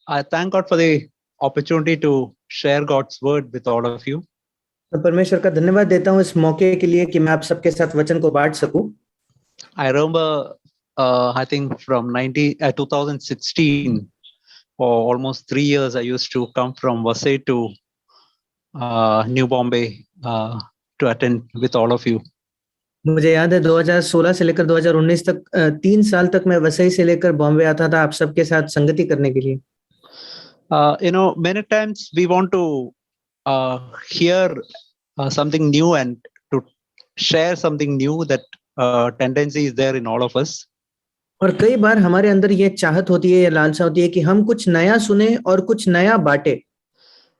I thank God for the opportunity to share God's word with all of you. मैं परमेश्वर का धन्यवाद देता हूँ इस मौके के लिए कि मैं आप सबके साथ वचन को बांट सकूं। I remember, I think from 2016, for almost 3 years, I used to come from Vasai to New Bombay to attend with all of you. मुझे याद है 2016 से लेकर 2019 तक 3 साल तक मैं वसई से लेकर बॉम्बे आता था आप सबके साथ संगति करने के लिए। Many times we want to hear something new and to share something new. That tendency is there in all of us. और कई बार हमारे अंदर ये चाहत होती है या लालसा होती है कि हम कुछ नया सुने और कुछ नया बांटे।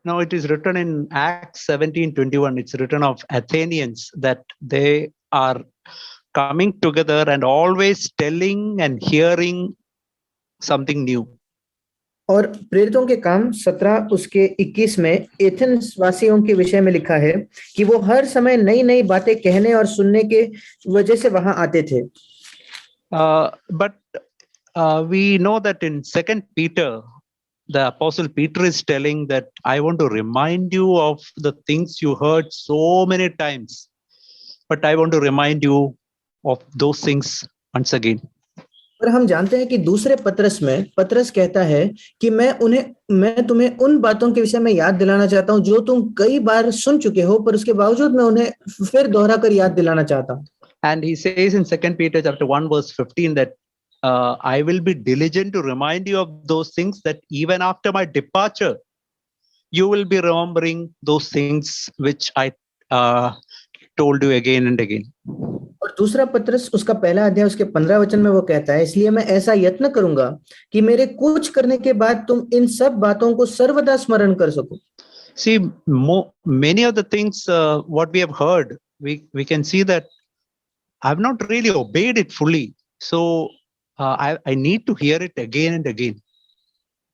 Now it is written in Acts 17:21. It's written of Athenians that they are coming together and always telling and hearing something new. और प्रेरितों के काम 17 उसके 21 में एथेंस वासियों के विषय में लिखा है कि वो हर समय नई नई बातें कहने और सुनने के वजह से वहां आते थे। But we know that in 2 Peter, the Apostle Peter is telling that I want to remind you of the things you heard so many times, but I want to remind you of those things once again. पर हम जानते हैं कि दूसरे पत्रस में पत्रस कहता है कि मैं तुम्हें उन बातों के विषय में याद दिलाना चाहता हूं जो तुम कई बार सुन चुके हो, पर उसके बावजूद मैं उन्हें फिर दोहरा कर याद दिलाना चाहता हूं। And he says in 2 Peter chapter 1 verse 15 that I will be diligent to remind you of those things, that even after my departure, you will be remembering those things which I told you again and again. और दूसरा पत्रस उसका पहला अध्याय उसके 15 वचन में वो कहता है, इसलिए मैं ऐसा यत्न करूंगा कि मेरे कुछ करने के बाद तुम इन सब बातों को सर्वदा स्मरण कर सको। See, many of the things what we have heard, we can see that I have not really obeyed it fully. So I need to hear it again and again.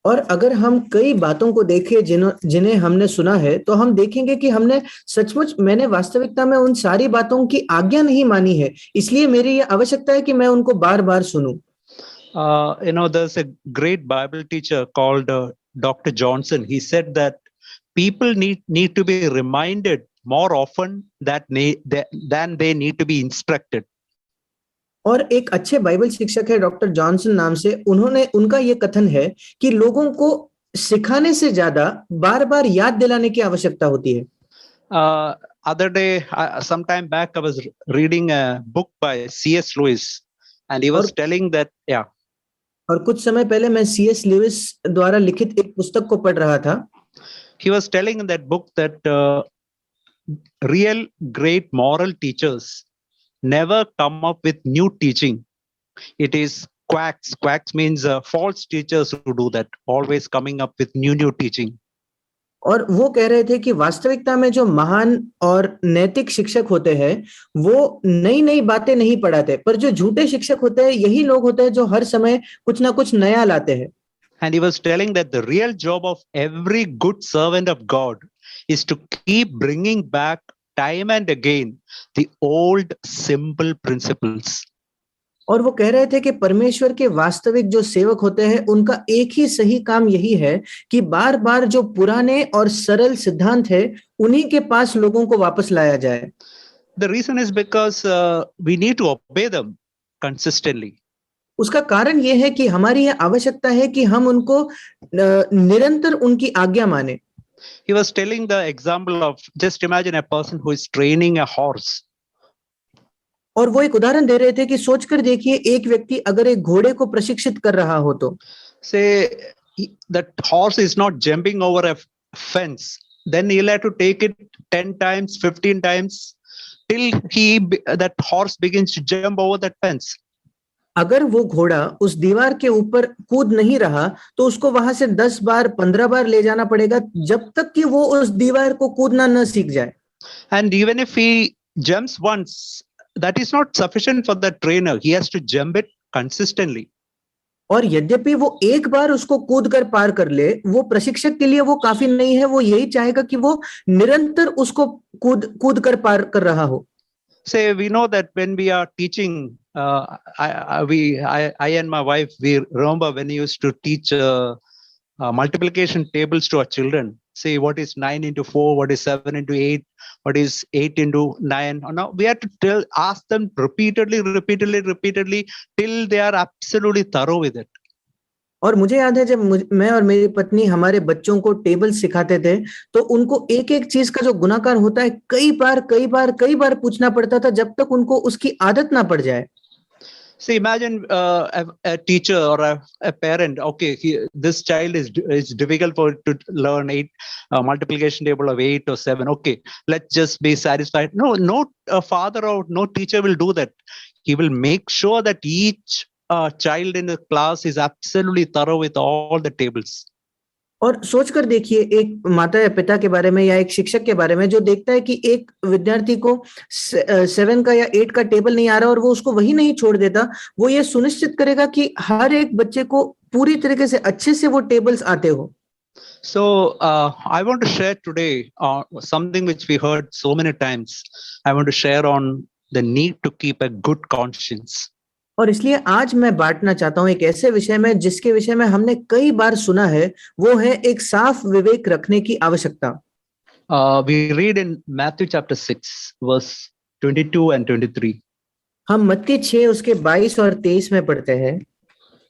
और अगर हम कई बातों को देखें जिन्हें हमने सुना है, तो हम देखेंगे कि हमने सचमुच मैंने वास्तविकता में उन सारी बातों की आज्ञा नहीं मानी है, इसलिए मेरी ये आवश्यकता है कि मैं उनको बार-बार सुनूं। There's a great Bible teacher called Dr. Johnson. He said that people need to be reminded more often than they need to be instructed. और एक अच्छे बाइबल शिक्षक है डॉक्टर जॉनसन नाम से, उनका ये कथन है कि लोगों को सिखाने से ज्यादा बार-बार याद दिलाने की आवश्यकता होती है। Other day, some time back, I was reading a book by C.S. Lewis, and he was telling that, yeah. और कुछ समय पहले मैं C.S. Lewis द्वारा लिखित एक पुस्तक को पढ़ रहा था। He was telling in that book that real great moral teachers never come up with new teaching. It is quacks. Quacks means false teachers who do that, always coming up with new teaching. और वो कह रहे थे कि वास्तविकता में जो महान और नैतिक शिक्षक होते हैं वो नई नई बातें नहीं पढ़ाते, पर जो झूठे शिक्षक होते हैं यही लोग होते हैं जो हर समय कुछ ना कुछ नया लाते हैं। And he was telling that the real job of every good servant of God is to keep bringing back time and again the old simple principles. और वो कह रहे थे कि परमेश्वर के वास्तविक जो सेवक होते हैं उनका एक ही सही काम यही है कि बार-बार जो पुराने और सरल सिद्धांत है उन्हीं के पास लोगों को वापस लाया जाए। The reason is because we need to obey them consistently. उसका कारण ये है कि हमारी ये आवश्यकता है कि हम उनको निरंतर उनकी आज्ञा माने। He was telling the example of, just imagine a person who is training a horse. और वो एक उदाहरण दे रहे थे कि सोचकर देखिए एक व्यक्ति अगर एक घोड़े को प्रशिक्षित कर रहा हो तो say that horse is not jumping over a fence, then he'll have to take it 10 times 15 times till that horse begins to jump over that fence. अगर वो घोड़ा उस दीवार के ऊपर कूद नहीं रहा तो उसको वहां से 10 बार 15 बार ले जाना पड़ेगा जब तक कि वो उस दीवार को कूदना न सीख जाए। And even if he jumps once, that is not sufficient for the trainer. He has to jump it consistently. और यद्यपि वो एक बार उसको कूद कर पार कर ले, वो प्रशिक्षक के लिए वो काफी नहीं है, वो यही चाहेगा कि वो निरंतर उसको कूद कर पार कर रहा हो। Say we know that when we are teaching, I and my wife, we remember when we used to teach multiplication tables to our children. Say what is 9 into 4, what is 7 into 8, what is 8 into 9. Now we have to ask them repeatedly till they are absolutely thorough with it. और मुझे याद है जब मैं और मेरी पत्नी हमारे बच्चों को टेबल सिखाते थे तो उनको एक एक चीज का जो गुणाकार होता है कई बार पूछना पड़ता था जब तक उनको उसकी आदत ना पड़ जाए. See, imagine a teacher or a parent. Okay, this child is difficult for it to learn multiplication table of 8 or 7. Okay, let's just be satisfied. No father or no teacher will do that. He will make sure that each child in the class is absolutely thorough with all the tables. और सोचकर देखिए एक माता या पिता के बारे में या एक शिक्षक के बारे में जो देखता है कि एक विद्यार्थी को 7 का या 8 का टेबल नहीं आ रहा और वो उसको वही नहीं छोड़ देता, वो ये सुनिश्चित करेगा कि हर एक बच्चे को पूरी तरीके से अच्छे से वो टेबल्स आते हो. So I want to share today something which we heard so many times. I want to share on the need to keep a good conscience. और इसलिए आज मैं बांटना चाहता हूं एक ऐसे विषय में जिसके विषय में हमने कई बार सुना है, वो है एक साफ विवेक रखने की आवश्यकता. We read in Matthew chapter 6 verse 22 and 23. हम मत्ती 6 उसके 22 और 23 में पढ़ते हैं.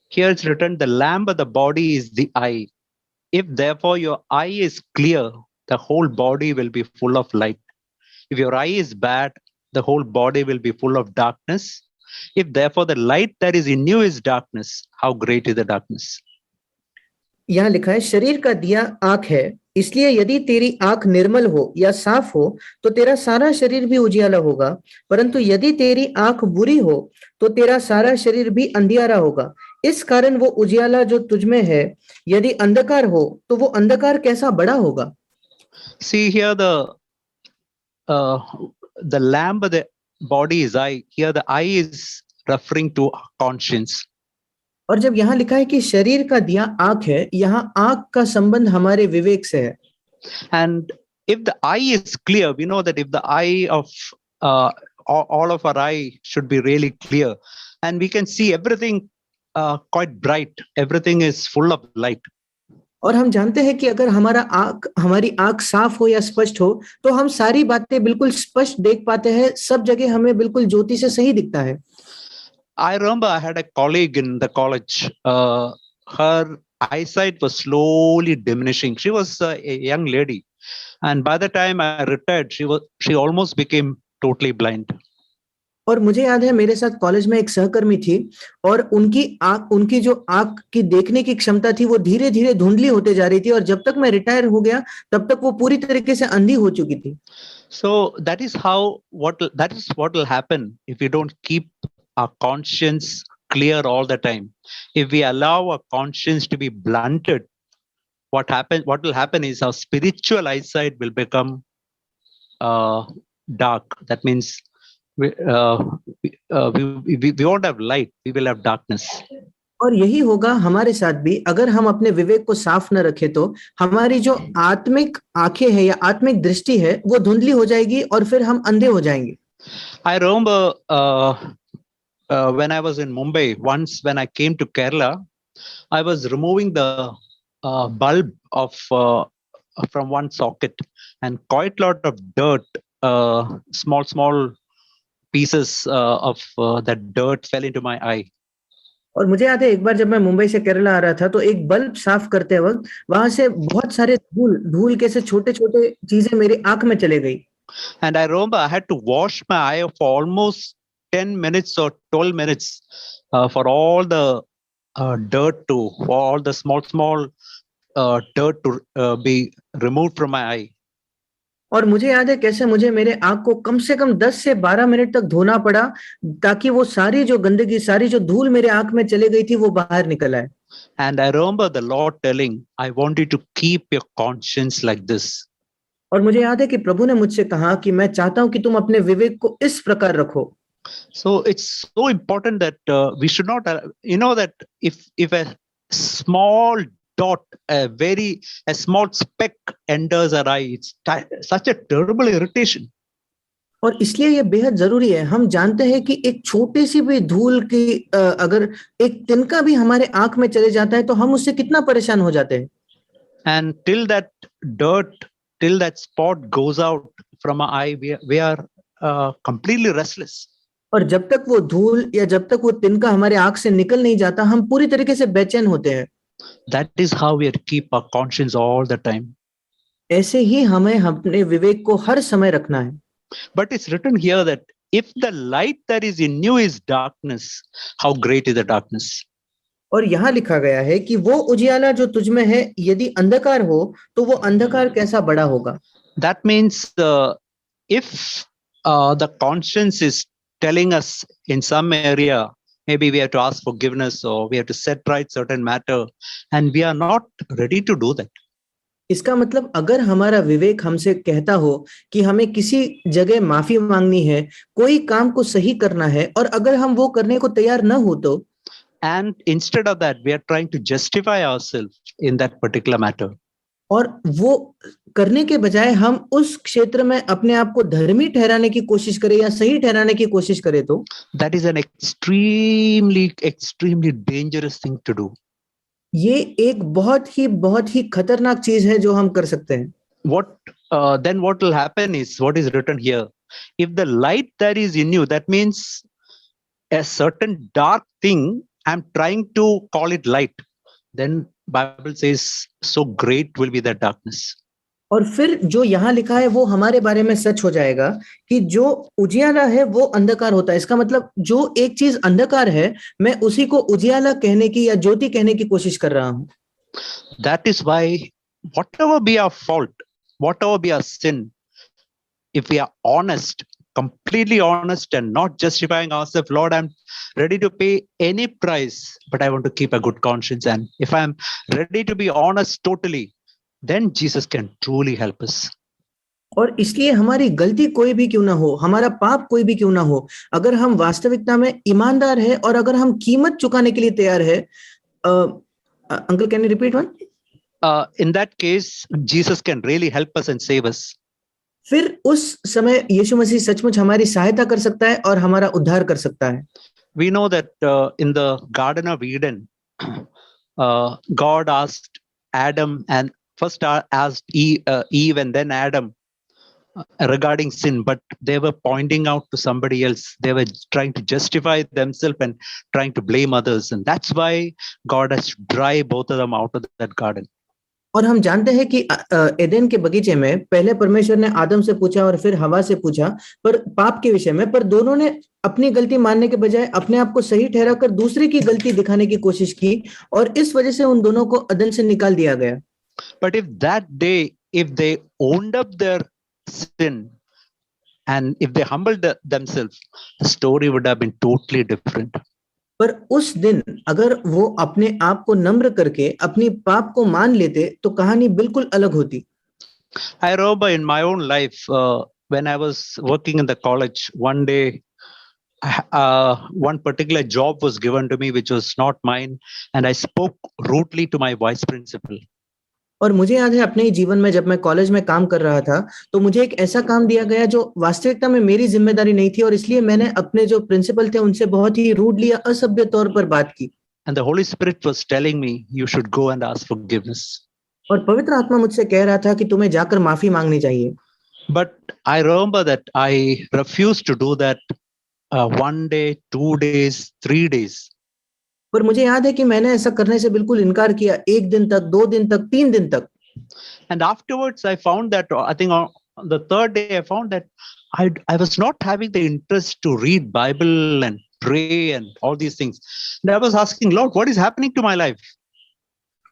Here it's written, the lamp of the body is the eye. If therefore your eye is clear, the whole body will be full of light. If your eye is bad, the whole body will be full of darkness. If therefore the light that is in you is darkness, how great is the darkness? यहाँ लिखा है शरीर का दिया आंख है, इसलिए यदि तेरी आंख निर्मल हो या साफ हो तो तेरा सारा शरीर भी उजियाला होगा, परंतु यदि तेरी आंख बुरी हो तो तेरा सारा शरीर भी अंधियारा होगा. इस कारण वो उजियाला जो तुझमें है यदि अंधकार हो तो वो अंधकार कैसा बड़ा होगा. See here the lamp of the body is eye. Here the eye is referring to conscience. और जब यहाँ लिखा है कि शरीर का दिया आंख है, यहाँ आंख का संबंध हमारे विवेक से है. And if the eye is clear, we know that if the eye of all of our eye should be really clear, and we can see everything quite bright, everything is full of light. और हम जानते हैं कि अगर हमारी आंख साफ हो या स्पष्ट हो तो हम सारी बातें बिल्कुल स्पष्ट देख पाते हैं, सब जगह हमें बिल्कुल ज्योति से सही दिखता है. I remember I had a colleague in the college. Her eyesight was slowly diminishing. She was a young lady, and by the time I retired, she almost became totally blind. और मुझे याद है मेरे साथ कॉलेज में एक सहकर्मी थी और उनकी जो आंख की देखने की क्षमता थी वो धीरे धीरे धुंधली होते जा रही थी और जब तक मैं रिटायर हो गया तब तक वो पूरी तरीके से अंधी हो चुकी थी. So that is what will happen if we don't keep our conscience clear all the time. If we allow our conscience to be blunted, what will happen is our spiritual eyesight will become dark. That means we won't have light, we will have darkness. और यही होगा हमारे साथ भी अगर हम अपने विवेक को साफ न रखें तो हमारी जो आत्मिक आंखें हैं या आत्मिक दृष्टि है वो धुंधली हो जाएगी और फिर हम अंधे हो जाएंगे. I remember when I was in Mumbai, once when I came to Kerala, I was removing the bulb of from one socket, and quite a lot of dirt, small pieces of that dirt fell into my eye. और मुझे याद है एक बार जब मैं मुंबई से केरला आ रहा था तो एक बल्ब साफ करते वक्त वहां से बहुत सारे धूल के से छोटे-छोटे चीजें मेरी आंख में चले गई. And I remember I had to wash my eye for almost 10 minutes or 12 minutes for all the dirt for all the small dirt to be removed from my eye. और मुझे याद है कैसे मुझे मेरे आंख को कम से कम 10 से 12 मिनट तक धोना पड़ा ताकि वो सारी जो गंदगी, सारी जो धूल मेरे आंख में चले गई थी वो बाहर निकल आए. And I remember the Lord telling, I want you to keep your conscience like this. और मुझे याद है कि प्रभु ने मुझसे कहा कि मैं चाहता हूं कि तुम अपने विवेक को इस प्रकार रखो. So it's so important that we should not, that if a small dot, a small speck enters our eye, it's such a terrible irritation. और इसलिए ये बेहद जरूरी है। हम जानते हैं कि एक छोटी सी भी धूल की अगर एक तिनका भी हमारे आंख में चले जाता है तो हम उससे कितना परेशान हो जाते हैं। And till that dirt, till that spot goes out from our eye, we are completely restless. और जब तक वो धूल या जब तक वो तिनका हमारे आंख से निकल नहीं जाता हम पूरी तरीके से बेचैन होते हैं। That is how we keep our conscience all the time. ऐसे ही हमें अपने विवेक को हर समय रखना है। But it's written here that if the light that is in you is darkness, how great is the darkness? और यहाँ लिखा गया है कि वो उजियाला जो तुझ में है यदि अंधकार हो तो वो अंधकार कैसा बड़ा होगा। That means if the conscience is telling us in some area, maybe we have to ask forgiveness or we have to set right certain matter, and we are not ready to do that. इसका मतलब अगर हमारा विवेक हमसे कहता हो कि हमें किसी जगह माफी मांगनी है, कोई काम को सही करना है और अगर हम वो करने को तैयार न हो तो, and instead of that we are trying to justify ourselves in that particular matter. और वो करने के बजाय हम उस क्षेत्र में अपने आप को धर्मी ठहराने की कोशिश करें या सही ठहराने की कोशिश करें तो that is an extremely dangerous thing to do. ये एक बहुत ही खतरनाक चीज है जो हम कर सकते हैं। Then what will happen is what is written here. If the light that is in you, that means a certain dark thing, I'm trying to call it light. Then Bible says, so great will be that darkness. और फिर जो यहाँ लिखा है वो हमारे बारे में सच हो जाएगा कि जो उजियाला है वो अंधकार होता है। इसका मतलब जो एक चीज अंधकार है मैं उसी को उजियाला कहने की या ज्योति कहने की कोशिश कर रहा हूँ। That is why whatever be our fault, whatever be our sin, if we are honest, completely honest and not justifying ourselves, Lord, I'm ready to pay any price, but I want to keep a good conscience. And if I'm ready to be honest totally, then Jesus can truly help us. और इसलिए हमारी गलती कोई भी क्यों ना हो, हमारा पाप कोई भी क्यों ना हो, अगर हम वास्तविकता में ईमानदार है और अगर हम कीमत चुकाने के लिए तैयार है, uncle can you repeat one? In that case, Jesus can really help us and save us. फिर उस समय यीशु मसीह सचमुच हमारी सहायता कर सकता है और हमारा उद्धार कर सकता है। We know that in the Garden of Eden, God asked Adam and first asked Eve and then Adam regarding sin, but they were pointing out to somebody else. They were trying to justify themselves and trying to blame others. And that's why God has to drive both of them out of that garden. और हम जानते हैं कि एदेन के बगीचे में पहले परमेश्वर ने आदम से पूछा और फिर हवा से पूछा पर पाप के विषय में, पर दोनों ने अपनी गलती मानने के बजाय अपने आप को सही ठहराकर दूसरे की गलती दिखाने की कोशिश की और इस वजह से उन दोनों को अदन से निकाल दिया गया। But if that day, if they owned up their sin and if they humbled themselves, the story would have been totally different. पर उस दिन अगर वो अपने आप को नम्र करके अपनी पाप को मान लेते तो कहानी बिल्कुल अलग होती। I remember in my own life when I was working in the college, one day one particular job was given to me which was not mine, and I spoke rudely to my vice principal. और मुझे याद है अपने ही जीवन में जब मैं college में काम कर रहा था तो मुझे एक ऐसा काम दिया गया जो वास्तविकता में मेरी जिम्मेदारी नहीं थी और इसलिए मैंने अपने जो प्रिंसिपल थे उनसे बहुत ही रूडली या असभ्य तौर पर बात की। And the Holy Spirit was telling me you should go and ask forgiveness. और पवित्र आत्मा मुझसे कह रहा था कि तुम्हें जाकर माफी मांगनी चाहिए। But I remember that I refused to do that 1 day, 2 days, 3 days. पर मुझे याद है कि मैंने ऐसा करने से बिल्कुल इनकार किया, 1 दिन तक, 2 दिन तक, 3 दिन तक। And afterwards I found that I think on the third day I found that I was not having the interest to read Bible and pray and all these things. And I was asking, Lord, what is happening to my life?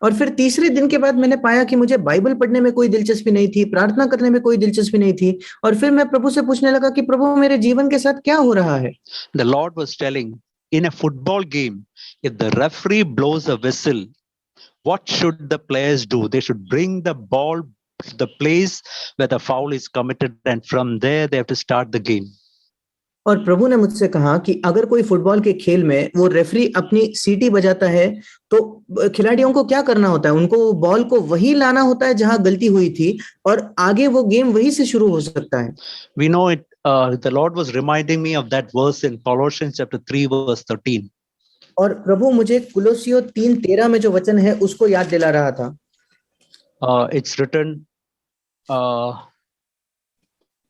और फिर तीसरे दिन के बाद मैंने पाया कि मुझे बाइबल पढ़ने में कोई दिलचस्पी नहीं थी, प्रार्थना करने में कोई दिलचस्पी नहीं थी और फिर मैं प्रभु से पूछने लगा कि प्रभु मेरे जीवन के साथ क्या हो रहा है। The Lord was telling, in a football game, if the referee blows a whistle, what should the players do? They should bring the ball to the place where the foul is committed, and from there they have to start the game. और प्रभु ने मुझसे कहा कि अगर कोई football के खेल में वो रेफरी अपनी सीटी बजाता है तो खिलाड़ियों को क्या करना होता है? उनको बॉल को वही लाना होता है जहां गलती हुई थी और आगे वो गेम वहीं से शुरू हो सकता है। We know it the Lord was reminding me of that verse in Colossians chapter 3, verse 13. और प्रभु मुझे कुलोसियों 3:13 में जो वचन है उसको याद दिला रहा था. It's written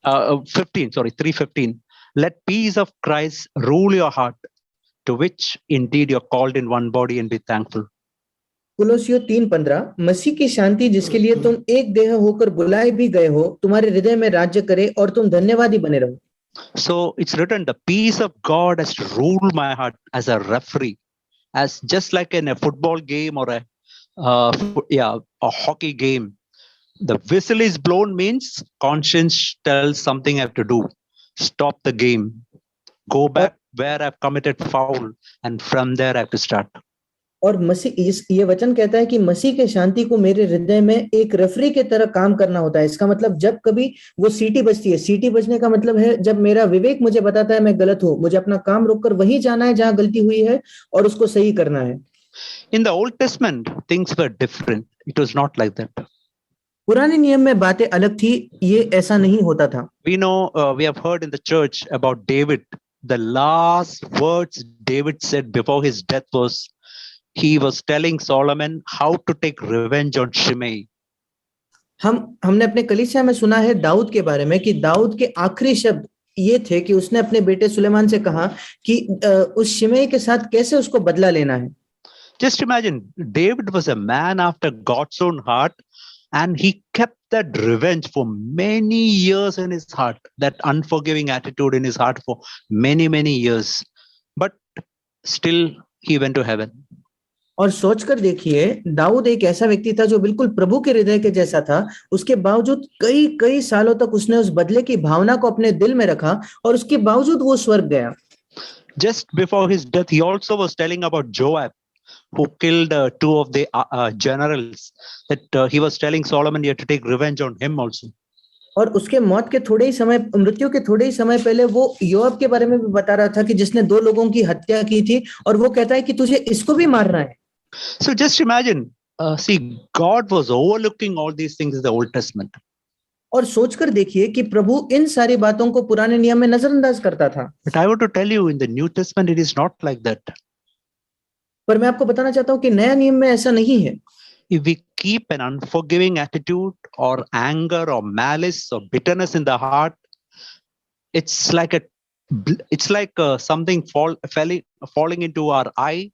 3:15. Let peace of Christ rule your heart, to which indeed you're called in one body, and be thankful. कुलोसियों 3:15, मसीह की शांति जिसके लिए तुम एक देह होकर बुलाए भी गए हो तुम्हारे हृदय में राज्य करे और तुम धन्यवादी बने रहो. So it's written, the peace of God has to rule my heart as a referee, as just like in a football game or a hockey game. The whistle is blown means conscience tells something I have to do. Stop the game. Go back where I've committed foul, and from there I have to start. और मसीह ये वचन कहता है कि मसीह के शांति को मेरे हृदय में एक रेफरी के तरह काम करना होता है. इसका मतलब जब कभी वो सीटी बजती है, सीटी बजने का मतलब है जब मेरा विवेक मुझे बताता है मैं गलत हूं, मुझे अपना काम रोककर वहीं जाना है जहां गलती हुई है और उसको सही करना है. In the Old Testament, things were different. It was not like that. पुराने नियम में बातें अलग थी, ये ऐसा नहीं होता था. We know, we have heard in the church about David. The last words David said before his death was, he was telling Solomon how to take revenge on Shimei. हमने अपने कलीसिया में सुना है दाऊद के बारे में कि दाऊद के आखिरी शब्द ये थे कि उसने अपने बेटे सुलेमान से कहा कि उस शिमेई के साथ कैसे उसको बदला लेना है. Just imagine, David was a man after God's own heart, and he kept that revenge for many years in his heart, that unforgiving attitude in his heart for many, many years. But still he went to heaven. और सोचकर देखिए, दाऊद एक ऐसा व्यक्ति था जो बिल्कुल प्रभु के हृदय के जैसा था. उसके बावजूद कई कई सालों तक उसने उस बदले की भावना को अपने दिल में रखा और उसके बावजूद वो स्वर्ग गया. Just before his death, he also was telling about Joab, who killed two of the generals, that he was telling Solomon he had to take revenge on him also. और उसके मौत के मृत्यु के थोड़े ही समय पहले वो योआब के बारे में भी बता रहा था कि जिसने 2 लोगों की हत्या की थी और वो कहता है कि तुझे इसको भी मारना है. So just imagine, see, God was overlooking all these things in the Old Testament. और सोचकर देखिए कि प्रभु इन सारी बातों को पुराने नियम में नजरअंदाज करता था. But I want to tell you, in the New Testament, it is not like that. पर मैं आपको बताना चाहता हूं कि नया नियम में ऐसा नहीं है. If we keep an unforgiving attitude or anger or malice or bitterness in the heart, it's like something falling into our eye,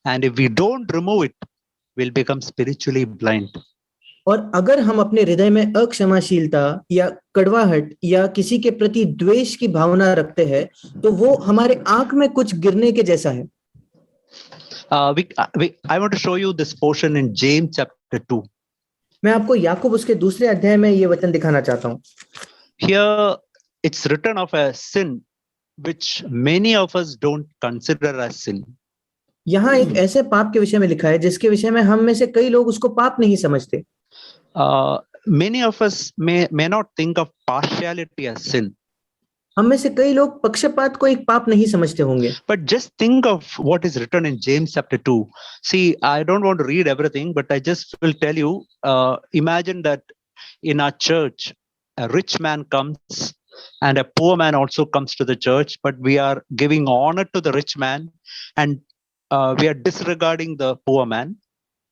and if we don't remove it, we'll become spiritually blind. और अगर हम अपने हृदय में अक्षमाशीलता या कड़वाहट या किसी के प्रति द्वेष की भावना रखते हैं तो वो हमारे आंख में कुछ गिरने के जैसा है. I want to show you this portion in James chapter 2. मैं आपको याकूब उसके दूसरे अध्याय में ये वचन दिखाना चाहता हूँ. Here it's written of a sin which many of us don't consider as sin. यहाँ एक ऐसे पाप के विषय में लिखा है जिसके विषय में हम में से कई लोग उसको पाप नहीं समझते. Many of us may not think of partiality as sin. हम में से कई लोग पक्षपात को एक पाप नहीं समझते होंगे. But just think of what is written in James chapter 2. See, I don't want to read everything, but I just will tell you, imagine that in our church, a rich man comes and a poor man also comes to the church, but we are giving honor to the rich man and we are disregarding the poor man.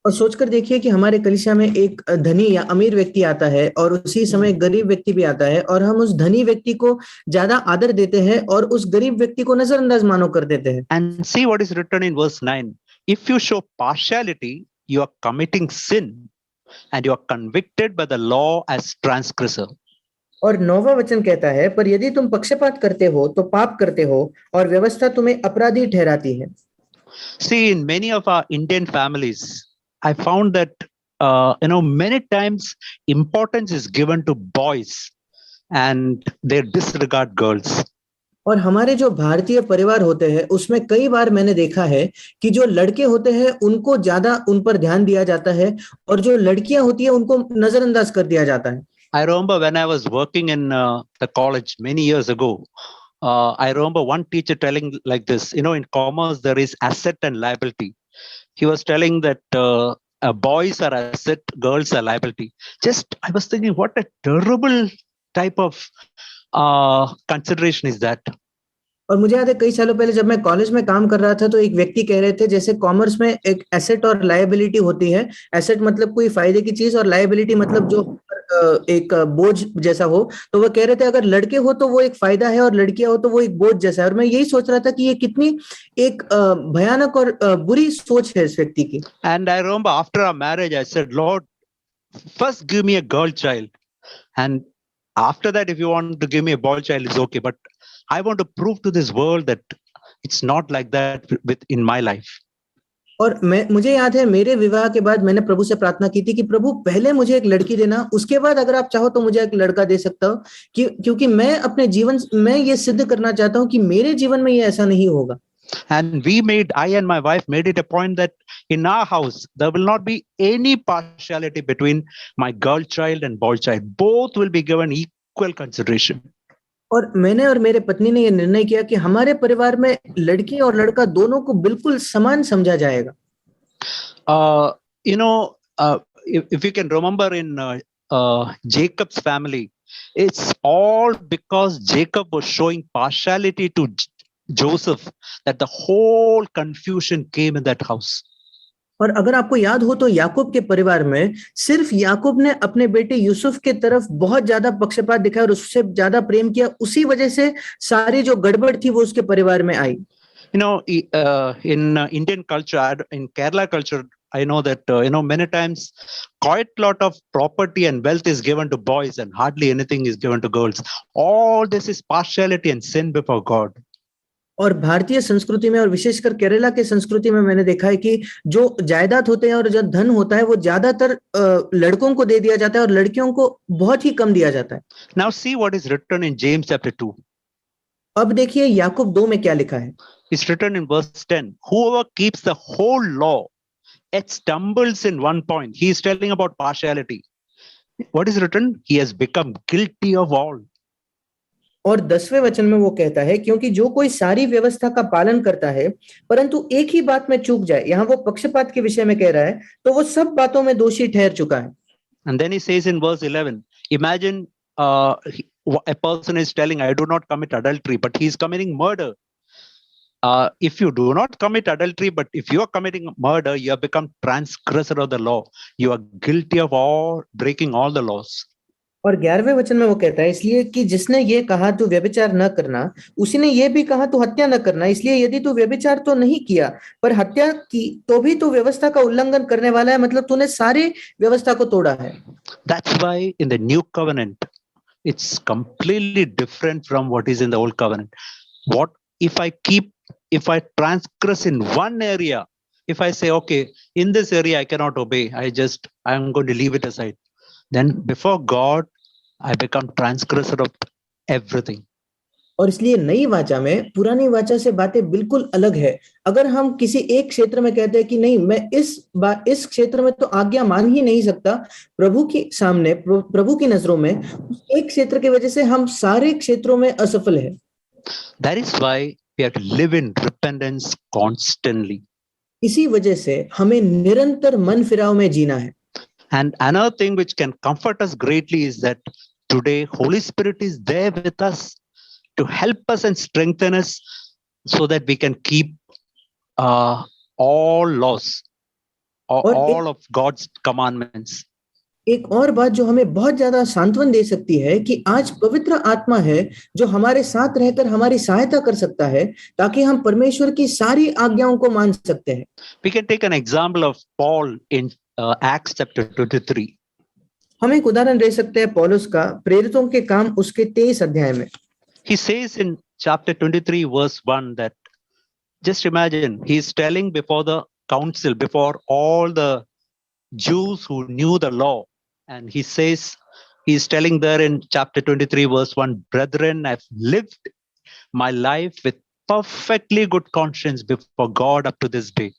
और सोचकर देखिए कि हमारे कलीसिया में एक धनी या अमीर व्यक्ति आता है और उसी समय गरीब व्यक्ति भी आता है और हम उस धनी व्यक्ति को ज्यादा आदर देते हैं और उस गरीब व्यक्ति को नजरअंदाज मानो कर देते हैं. And see what is written in verse 9. If you show partiality, you are committing sin and you are convicted by the law as transgressor. और 9वां वचन कहता है, पर यदि तुम पक्षपात करते हो तो पाप करते हो और व्यवस्था तुम्हें अपराधी ठहराती है. See, in many of our Indian families, I found that many times importance is given to boys and they disregard girls. और हमारे जो भारतीय परिवार होते हैं उसमें कई बार मैंने देखा है कि जो लड़के होते हैं उनको ज्यादा उन पर ध्यान दिया जाता है और जो लड़कियां होती है उनको नजरअंदाज कर दिया जाता है. I remember when I was working in the college many years ago, I remember one teacher telling like this, in commerce there is asset and liability. He was telling that boys are asset, girls are liability. I was thinking, what a terrible type of consideration is that? और मुझे याद है कई सालों पहले जब मैं college में काम कर रहा था तो एक व्यक्ति कह रहे थे जैसे कॉमर्स में एक एसेट और लायबिलिटी होती है। एसेट मतलब कोई फायदे की चीज और लायबिलिटी मतलब जो एक बोझ जैसा हो। तो वो कह रहे थे अगर लड़के हो तो वो एक फायदा है और लड़कियां हो तो वो एक बोझ जैसा है। और मैं यही सोच रहा था कि ये कितनी एक भयानक और बुरी सोच है इस व्यक्ति की। And I remember after our marriage, I said, Lord, first give me a girl child. And after that, if you want to give me a boy child, it's okay. But I want to prove to this world that it's not like that with in my life. और मुझे याद है मेरे विवाह के बाद मैंने प्रभु से प्रार्थना की थी कि प्रभु पहले मुझे एक लड़की देना, उसके बाद अगर आप चाहो तो मुझे एक लड़का दे सकता हो, क्योंकि मैं अपने जीवन में ये सिद्ध करना चाहता हूं कि मेरे जीवन में ये ऐसा नहीं होगा। And I and my wife made it a point that in our house, there will not be any partiality between my girl child and boy child. Both will be given equal consideration. और मैंने और मेरे पत्नी ने ये निर्णय किया कि हमारे परिवार में लड़की और लड़का दोनों को बिल्कुल समान समझा जाएगा। If you can remember in Jacob's family, it's all because Jacob was showing partiality to Joseph that the whole confusion came in that house. और अगर आपको याद हो तो याकूब के परिवार में सिर्फ याकूब ने अपने बेटे यूसुफ के तरफ बहुत ज्यादा पक्षपात दिखाया और उससे ज्यादा प्रेम किया, उसी वजह से सारी जो गड़बड़ थी वो उसके परिवार में आई। In Indian culture, in Kerala culture, I know that many times quite a lot of property and wealth is given to boys and hardly anything is given to girls. All this is partiality and sin before God. और भारतीय संस्कृति में और विशेषकर केरला के संस्कृति में मैंने देखा है कि जो जायदाद होते हैं और जो धन होता है वो ज्यादातर लड़कों को दे दिया जाता है और लड़कियों को बहुत ही कम दिया जाता है। Now see what is written in James chapter 2. अब देखिए याकूब 2 में क्या लिखा है। It's written in verse 10. Whoever keeps the whole law yet stumbles in one point. He is telling about partiality. What is written? He has become guilty of all. और 10वें वचन में वो कहता है क्योंकि जो कोई सारी व्यवस्था का पालन करता है परंतु एक ही बात में चूक जाए, यहाँ वो पक्षपात के विषय में कह रहा है, तो वो सब बातों में दोषी ठहर चुका है। And then he says in verse 11, imagine a person is telling, I do not commit adultery, but he is committing murder. If you do not commit adultery, but if you are committing murder, you have become transgressor of the law. You are guilty of breaking all the laws. और 11वें वचन में वो कहता है इसलिए कि जिसने ये कहा तू व्यभिचार न करना, उसी ने ये भी कहा तू हत्या न करना, इसलिए यदि तू व्यभिचार तो नहीं किया पर हत्या की तो भी तू व्यवस्था का उल्लंघन करने वाला है, मतलब तूने सारी व्यवस्था को तोड़ा है। That's why in the new covenant it's completely different from what is in the old covenant. What if I transgress in one area, if I say okay, in this area I cannot obey, I'm going to leave it aside, then before God I become transgressor of everything. और इसलिए नई वाचा में पुरानी वाचा से बातें बिल्कुल अलग है। अगर हम किसी एक क्षेत्र में कहते हैं कि नहीं मैं इस क्षेत्र में तो आज्ञा मान ही नहीं सकता, प्रभु के सामने प्रभु की नजरों में एक क्षेत्र की वजह से हम सारे क्षेत्रों में असफल है। That is why we have to live in repentance constantly. इसी वजह से हमें निरंतर मन फिराव में जीना है। And another thing which can comfort us greatly is that today Holy Spirit is there with us to help us and strengthen us so that we can keep all laws, all of God's commandments. एक और बात जो हमें बहुत ज्यादा सांत्वन दे सकती है कि आज पवित्र आत्मा है जो हमारे साथ रहकर हमारी सहायता कर सकता है ताकि हम परमेश्वर की सारी आज्ञाओं को मान सकते हैं। We can take an example of Paul in Acts chapter 23. हम एक उदाहरण दे सकते हैं पौलुस का प्रेरितों के काम उसके 23 अध्याय में। He says in chapter 23 verse 1 that just imagine he is telling before the council, before all the Jews who knew the law, and he says, he is telling there in chapter 23 verse 1, brethren, I've lived my life with perfectly good conscience before God up to this day.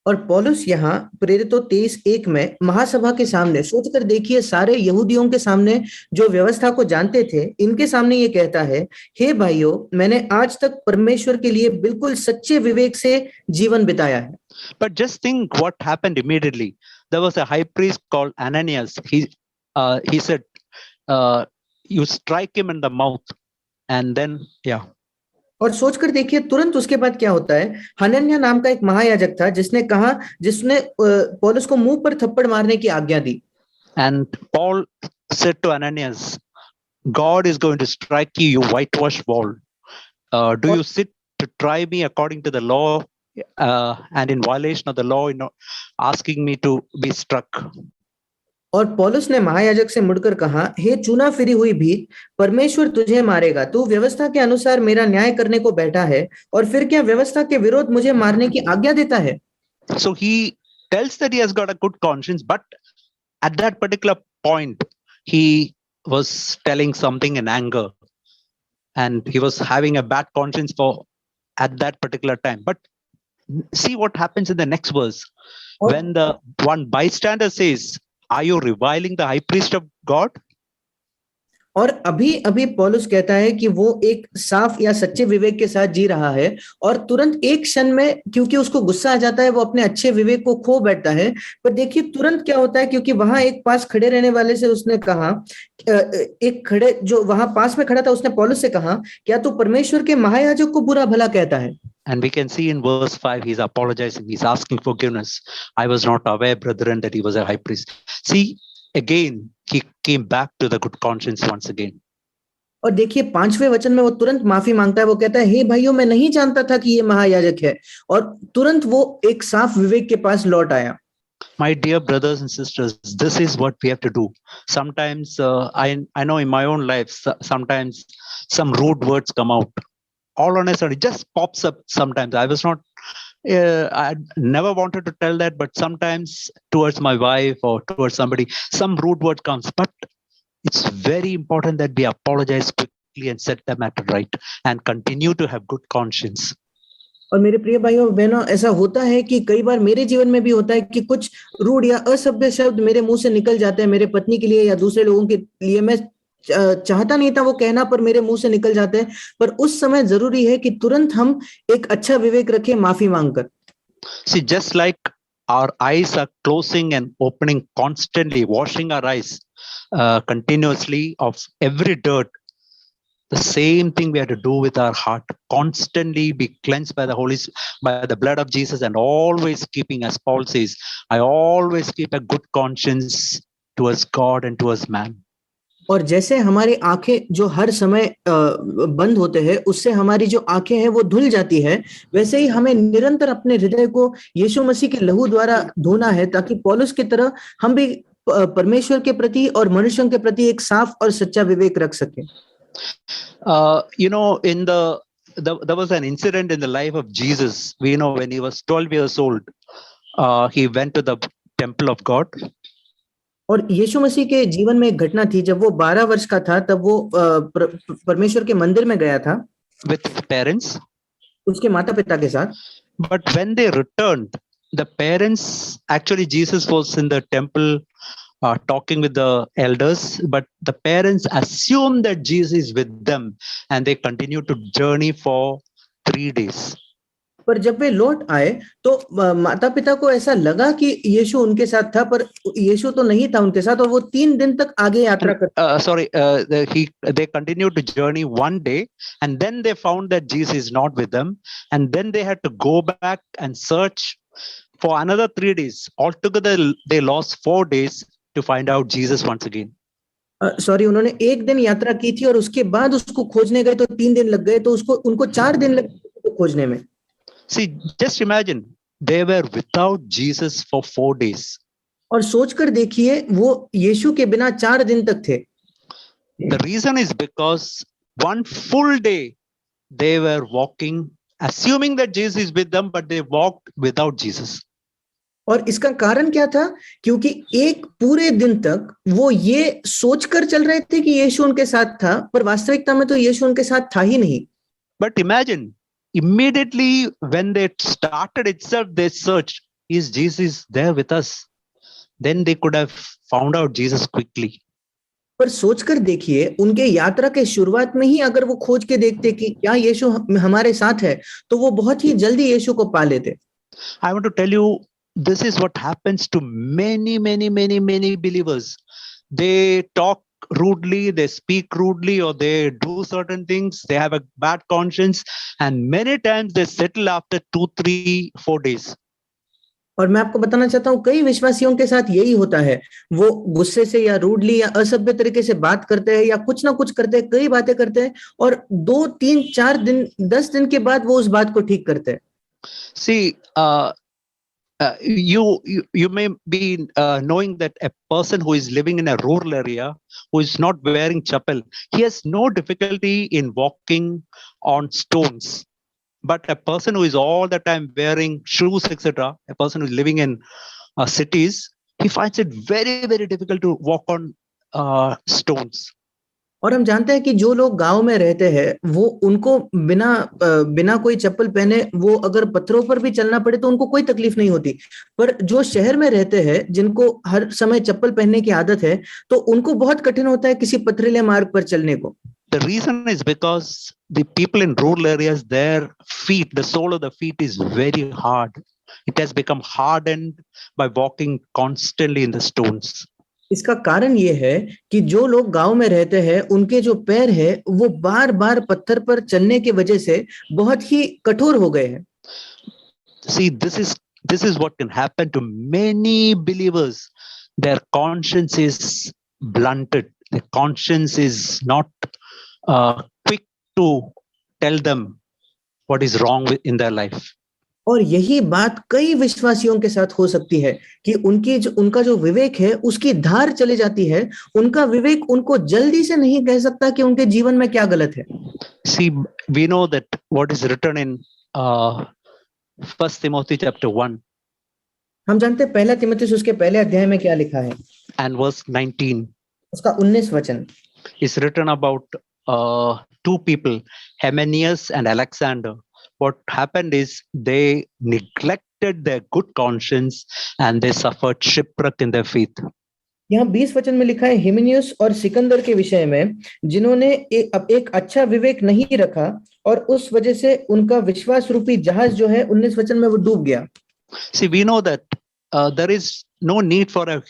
और पौलुस यहाँ प्रेरितों 23:1 में महासभा के सामने सोचकर देखिए, सारे यहूदियों के सामने जो व्यवस्था को जानते थे, इनके सामने ये कहता है, हे भाइयों, मैंने आज तक परमेश्वर के लिए बिल्कुल सच्चे विवेक से जीवन बिताया है। But just think what happened immediately. There was a high priest called Ananias. He said, you strike him in the mouth, and then और सोचकर देखिए तुरंत उसके बाद क्या होता है। हनन्याह नाम का एक महायाजक था जिसने पौलुस को मुंह पर थप्पड़ मारने की आज्ञा दी। and Paul said to Ananias, God is going to strike you, you whitewashed wall. Do you sit to try me according to the law, and in violation of the law, asking me to be struck? और पौलुस ने महायाजक से मुड़कर कहा, हे चुना free हुई भीड़, परमेश्वर तुझे मारेगा। तू व्यवस्था के अनुसार मेरा न्याय करने को बैठा है और फिर क्या व्यवस्था के विरोध मुझे मारने की आज्ञा देता है। So he tells that he has got a good conscience, but at that particular point, he was telling something in anger, and he was having a bad conscience at that particular time. But see what happens in the next verse. When the one bystander says, are you reviling the high priest of God? और अभी अभी पौलुस कहता है कि वो एक साफ या सच्चे विवेक के साथ जी रहा है, और तुरंत एक क्षण में क्योंकि उसको गुस्सा आ जाता है वो अपने अच्छे विवेक को खो बैठता है। पर देखिए तुरंत क्या होता है, क्योंकि वहां एक पास खड़े रहने वाले से उसने कहा, एक खड़े जो वहां पास में खड़ा था उसने पौलुस से कहा, क्या तू परमेश्वर के महायाजक को बुरा भला कहता है। And we can see in verse 5, he's apologizing, he's asking forgiveness. I was not aware, brethren, that he was a high priest. See, again, he came back to the good conscience once again. और देखिए 5वें वचन में वो तुरंत माफी मांगता है। वो कहता है, हे भाइयों, मैं नहीं जानता था कि ये महायाजक है, और तुरंत वो एक साफ विवेक के पास लौट आया। My dear brothers and sisters, this is what we have to do. Sometimes I know in my own life, sometimes some rude words come out. All on a sudden, it just pops up sometimes. I never wanted to tell that, but sometimes towards my wife or towards somebody, some rude word comes. But it's very important that we apologize quickly and set the matter right and continue to have good conscience. और मेरे प्रिय भाइयों बहनों, ऐसा होता है कि कई बार मेरे जीवन में भी होता है कि कुछ रूढ़ या असभ्य शब्द मेरे मुंह से निकल जाते हैं, मेरे पत्नी के लिए या दूसरे लोगों के लिए। मैं चाहता नहीं था वो कहना, पर मेरे मुंह से निकल जाते हैं। पर उस समय जरूरी है कि तुरंत हम एक अच्छा विवेक रखें, माफी मांगकर। See, just like our eyes are closing and opening constantly, washing our eyes continuously of every dirt, the same thing we have to do with our heart. Constantly be cleansed by the blood of Jesus, and always keeping, as Paul says, I always keep a good conscience towards God and towards man. और जैसे हमारी आंखें जो हर समय बंद होते हैं, उससे हमारी जो आंखें हैं वो धुल जाती है, वैसे ही हमें निरंतर अपने हृदय को यीशु मसीह के लहू द्वारा धोना है, ताकि पौलुस की तरह हम भी परमेश्वर के प्रति और मनुष्यों के प्रति एक साफ और सच्चा विवेक रख सकें। There was an incident in the life of Jesus. We know when he was 12 years old, he went to the temple of God. और यीशु मसीह के जीवन में एक घटना थी, जब वो 12 वर्ष का था तब वो परमेश्वर के मंदिर में गया था with his parents, उसके माता पिता के साथ। But when they returned, the parents, actually Jesus was in the temple talking with the elders, but the parents assumed that Jesus is with them, and they continued to journey for 3 days. पर जब वे लौट आए तो माता पिता को ऐसा लगा कि यीशु उनके साथ था, पर यीशु तो नहीं था उनके साथ, और वो 3 दिन तक आगे यात्रा करते। They continued to journey 1 day, and then they found that Jesus is not with them, and then they had to go back and search for another 3 days. Altogether, they lost 4 days to find out Jesus once again. उन्होंने 1 दिन यात्रा की थी और उसके बाद उसको खोजने गए तो 3 दिन लग गए, तो उनको 4 दिन लग गए खोजने में। See, just imagine, they were without Jesus for 4 days. और सोचकर देखिए वो यीशु के बिना 4 दिन तक थे। The reason is because 1 full day they were walking, assuming that Jesus is with them, but they walked without Jesus. और इसका कारण क्या था? क्योंकि एक पूरे दिन तक वो ये सोचकर चल रहे थे कि यीशु उनके साथ था, पर वास्तविकता में तो यीशु उनके साथ था ही नहीं। But imagine, immediately when they started itself, they searched, is Jesus there with us? Then they could have found out Jesus quickly. पर सोचकर देखिए, उनके यात्रा के शुरुआत में ही अगर वो खोज के देखते कि क्या यीशु हमारे साथ है, तो वो बहुत ही जल्दी यीशु को पा लेते। I want to tell you, this is what happens to many believers. They talk rudely, they speak rudely, or they do certain things. They have a bad conscience, and many times they settle after 2, 3, 4 days. और मैं आपको बताना चाहता हूँ कई विश्वासियों के साथ यही होता है। वो गुस्से से या रूडली या असभ्य तरीके से बात करते हैं या कुछ ना कुछ करते हैं, कई बातें करते हैं और 2, 3, 4 दिन 10 दिन के बाद वो उस बात को ठीक करते हैं। See, you may be knowing that a person who is living in a rural area, who is not wearing chappal, he has no difficulty in walking on stones. But a person who is all the time wearing shoes, etc., a person who is living in cities, he finds it very, very difficult to walk on stones. और हम जानते हैं कि जो लोग गांव में रहते हैं वो उनको बिना कोई चप्पल पहने वो अगर पत्थरों पर भी चलना पड़े तो उनको कोई तकलीफ नहीं होती। पर जो शहर में रहते हैं जिनको हर समय चप्पल पहनने की आदत है तो उनको बहुत कठिन होता है किसी पथरीले मार्ग पर चलने को। The reason is because the people in rural areas, their feet, the sole of the feet is very hard. It has become hardened by walking constantly in the stones. इसका कारण ये है कि जो लोग गांव में रहते हैं उनके जो पैर है वो बार-बार पत्थर पर चलने की वजह से बहुत ही कठोर हो गए हैं। See, this is what can happen to many believers. Their conscience is blunted. Their conscience is not quick to tell them what is wrong in their life. और यही बात कई विश्वासियों के साथ हो सकती है कि उनका जो विवेक है उसकी धार चली जाती है। उनका विवेक उनको जल्दी से नहीं कह सकता कि उनके जीवन में क्या गलत है। See, we know that what is written in 1 Timothy chapter 1. हम जानते हैं पहला तीमुथियुस उसके पहले अध्याय में क्या लिखा है। And verse 19. उसका 19 वचन is written about two people, Hymenaeus and Alexander. What happened is they neglected their good conscience and they suffered shipwreck in their faith. यहाँ 20 वचन में लिखा है हिमेनियस और सिकंदर के विषय में जिन्होंने एक अच्छा विवेक नहीं रखा और उस वजह से उनका विश्वास रूपी जहाज जो है 19 वचन में वो डूब गया। See, we know that there is no need for a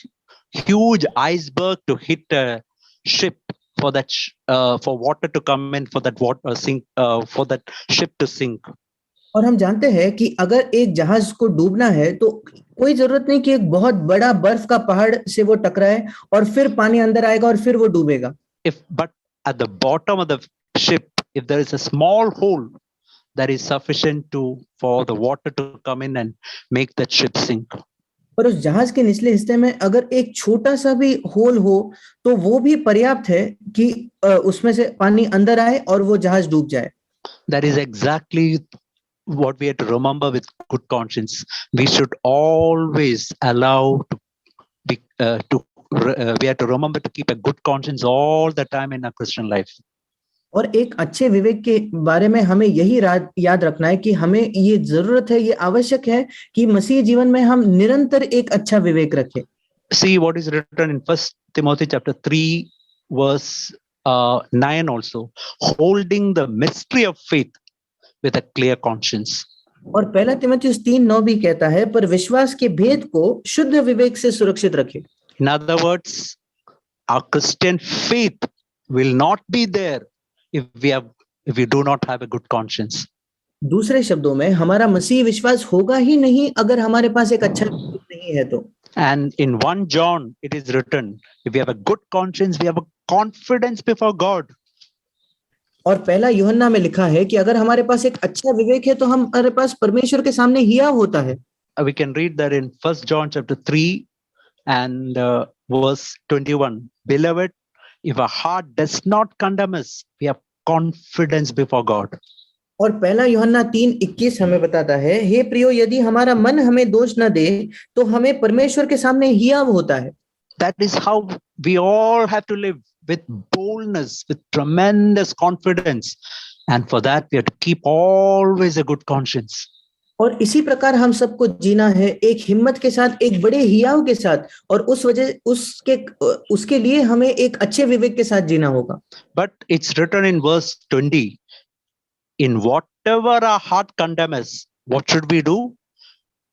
huge iceberg to hit a ship for that for water to come in, for that water sink, for that ship to sink. और हम जानते हैं कि अगर एक जहाज को डूबना है तो कोई जरूरत नहीं कि एक बहुत बड़ा बर्फ का पहाड़ से वो टकराए और फिर पानी अंदर आएगा और फिर वो डूबेगा। But at the bottom of the ship, if there is a small hole, that is sufficient for the water to come in and make that ship sink. पर उस जहाज के निचले हिस्से में अगर एक छोटा सा भी होल हो तो वो भी पर्याप्त है कि उसमें से पानी अंदर आए और वो जहाज डूब जाए। That is exactly what we have to remember with good conscience. We should always allow we have to remember to keep a good conscience all the time in our Christian life. और एक अच्छे विवेक के बारे में हमें यही याद रखना है कि हमें ये जरूरत है, ये आवश्यक है कि मसीह जीवन में हम निरंतर एक अच्छा विवेक रखें। See what is written in 1 Timothy chapter 3 verse 9 also, holding the mystery of faith with a clear conscience. और पहला तीमुथियुस 3:9 भी कहता है पर विश्वास के भेद को शुद्ध विवेक से सुरक्षित रखें। In other words, our Christian faith will not be there if we do not have a good conscience. दूसरे शब्दों में हमारा मसीह विश्वास होगा ही नहीं अगर हमारे पास एक अच्छा विवेक नहीं है तो। And in 1 John it is written, if we have a good conscience, we have a confidence before God. और पहला यूहन्ना में लिखा है कि अगर हमारे पास एक अच्छा विवेक है तो हमारे पास परमेश्वर के सामने हिया होता है। We can read that in 1 John chapter 3 and verse 21. Beloved, if our heart does not condemn us, we have confidence before God. और पहला यूहन्ना 3:21 हमें बताता है, हे प्रियो यदि हमारा मन हमें दोष न दे तो हमें परमेश्वर के सामने हिया होता है। That is how we all have to live, with boldness, with tremendous confidence, and for that we have to keep always a good conscience. और इसी प्रकार हम सबको जीना है एक हिम्मत के साथ, एक बड़े हियाव के साथ, और उसके लिए हमें एक अच्छे विवेक के साथ जीना होगा। But it's written in verse 20, in whatever our heart condemns us, what should we do?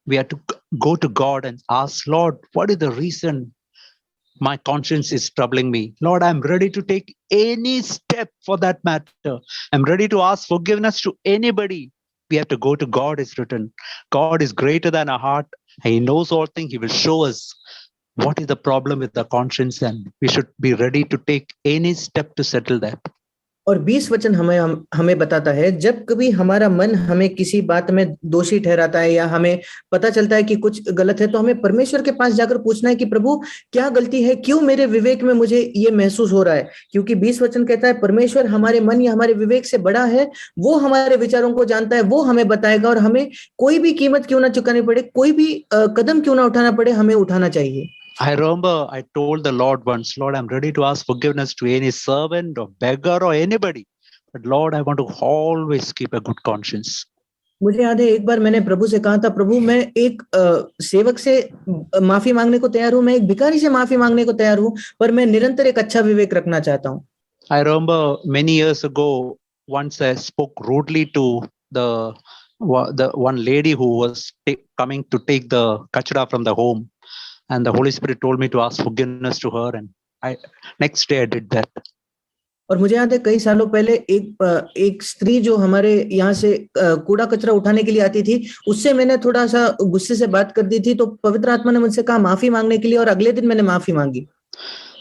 We have to go to God and ask, Lord, what is the reason My conscience is troubling me. Lord, I'm ready to take any step for that matter. I'm ready to ask forgiveness to anybody. We have to go to God, is written. God is greater than our heart. He knows all things. He will show us what is the problem with the conscience, and we should be ready to take any step to settle that. और 20 वचन हमें बताता है, जब कभी हमारा मन हमें किसी बात में दोषी ठहराता है या हमें पता चलता है कि कुछ गलत है, तो हमें परमेश्वर के पास जाकर पूछना है कि प्रभु क्या गलती है, क्यों मेरे विवेक में मुझे ये महसूस हो रहा है। क्योंकि 20 वचन कहता है परमेश्वर हमारे मन या हमारे विवेक से बड़ा है, वो हमारे विचारों को जानता है, वो हमें बताएगा और हमें कोई भी कीमत क्यों ना चुकानी पड़े, कोई भी कदम क्यों ना उठाना पड़े, हमें उठाना चाहिए। I remember I told the Lord once, Lord, I'm ready to ask forgiveness to any servant or beggar or anybody. But Lord, I want to always keep a good conscience. मुझे याद है एक बार मैंने प्रभु से कहा था, प्रभु मैं एक सेवक से माफी मांगने को तैयार हूं, मैं एक भिखारी से माफी मांगने को तैयार हूं, पर मैं निरंतर एक अच्छा विवेक रखना चाहता हूं। I remember many years ago, once I spoke rudely to the one lady who was coming to take the kachra from the home, and the Holy Spirit told me to ask forgiveness to her, and next day I did that. और मुझे याद है कई सालों पहले एक स्त्री जो हमारे यहाँ से कूड़ा कचरा उठाने के लिए आती थी, उससे मैंने थोड़ा सा गुस्से से बात कर दी थी, तो पवित्र आत्मा ने मुझसे कहा माफी मांगने के लिए, और अगले दिन मैंने माफी मांगी।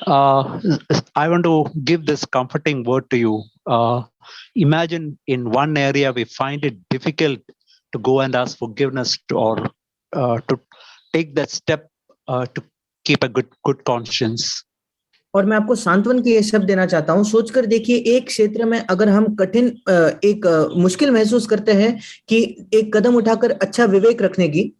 I want to give this comforting word to you. Imagine in one area we find it difficult to go and ask forgiveness or to take that step to keep a good conscience. और मैं आपको सांत्वन के ये शब्द देना चाहता हूं, सोचकर देखिए एक क्षेत्र में अगर हम कठिन एक मुश्किल महसूस करते हैं कि एक कदम उठाकर अच्छा विवेक रखने की,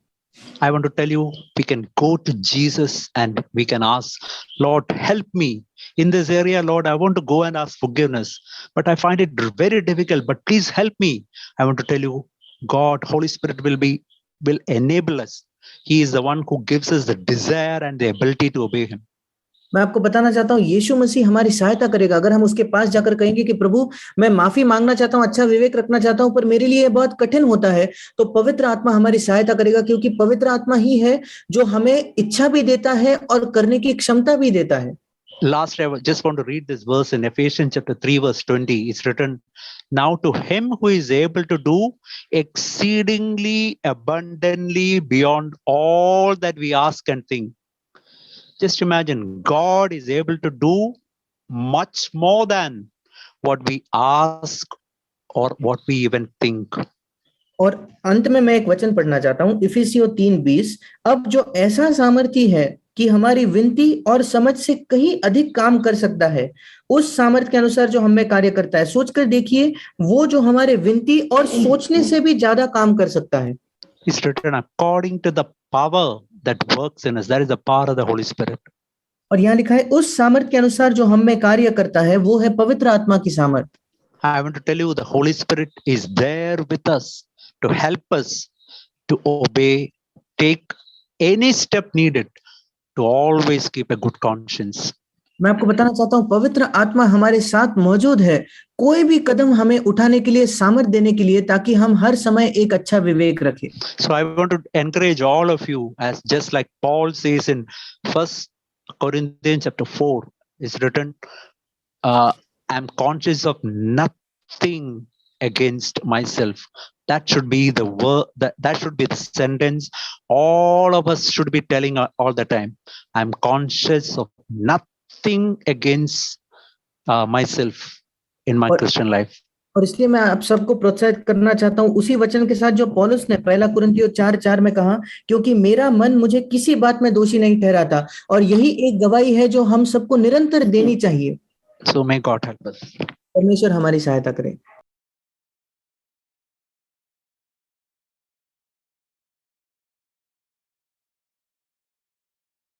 I want to tell you, we can go to Jesus and we can ask, Lord, help me in this area. Lord, I want to go and ask forgiveness, but I find it very difficult, but please help me. I want to tell you, God, Holy Spirit will enable us. He is the one who gives us the desire and the ability to obey him. मैं आपको बताना चाहता हूँ यीशु मसीह हमारी सहायता करेगा। अगर हम उसके पास जाकर कहेंगे कि प्रभु मैं माफी मांगना चाहता हूँ, अच्छा विवेक रखना चाहता हूँ, पर मेरे लिए बहुत कठिन होता है, तो पवित्र आत्मा हमारी सहायता करेगा, क्योंकि पवित्र आत्मा ही है जो हमें इच्छा भी देता है और करने की क्षमता भी देता है। Last, I just want to read this verse in Ephesians chapter 3 verse 20. It's written, now to him who is able to do exceedingly abundantly beyond all that we ask and think. Just imagine, God is able to do much more than what we ask or what we even think. और अंत में मैं एक वचन पढ़ना चाहता हूं, इफिसियों 3:20, अब जो ऐसा सामर्थी है कि हमारी विनती और समझ से कहीं अधिक काम कर सकता है, उस सामर्थ के अनुसार जो हमें कार्य करता है। सोचकर देखिए, वो जो हमारे विनती और सोचने से भी ज्यादा काम कर सकता है। It's written according to the power that works in us. That is the power of the Holy Spirit. और यहाँ लिखा है उस सामर्थ के अनुसार जो हम में कार्य करता है, वो है पवित्र आत्मा की सामर्थ। I want to tell you, the Holy Spirit is there with us to help us to obey, take any step needed to always keep a good conscience. मैं आपको बताना चाहता हूँ पवित्र आत्मा हमारे साथ मौजूद है, कोई भी कदम हमें उठाने के लिए, सामर्थ देने के लिए, ताकि हम हर समय एक अच्छा विवेक रखें। So I want to encourage all of you, as just like Paul says in 1 Corinthians chapter 4, is written, I'm conscious of nothing against myself. That should be the word, that should be the sentence all of us should be telling all the time. I'm conscious of nothing against myself in my Christian life. और इसलिए मैं आप सबको प्रोत्साहित करना चाहता हूं उसी वचन के साथ जो पौलुस ने 1 कुरिन्थियों 4:4 में कहा, क्योंकि मेरा मन मुझे किसी बात में दोषी नहीं ठहराता, और यही एक गवाही है जो हम सबको निरंतर देनी चाहिए। So may God help us. परमेश्वर हमारी सहायता करे।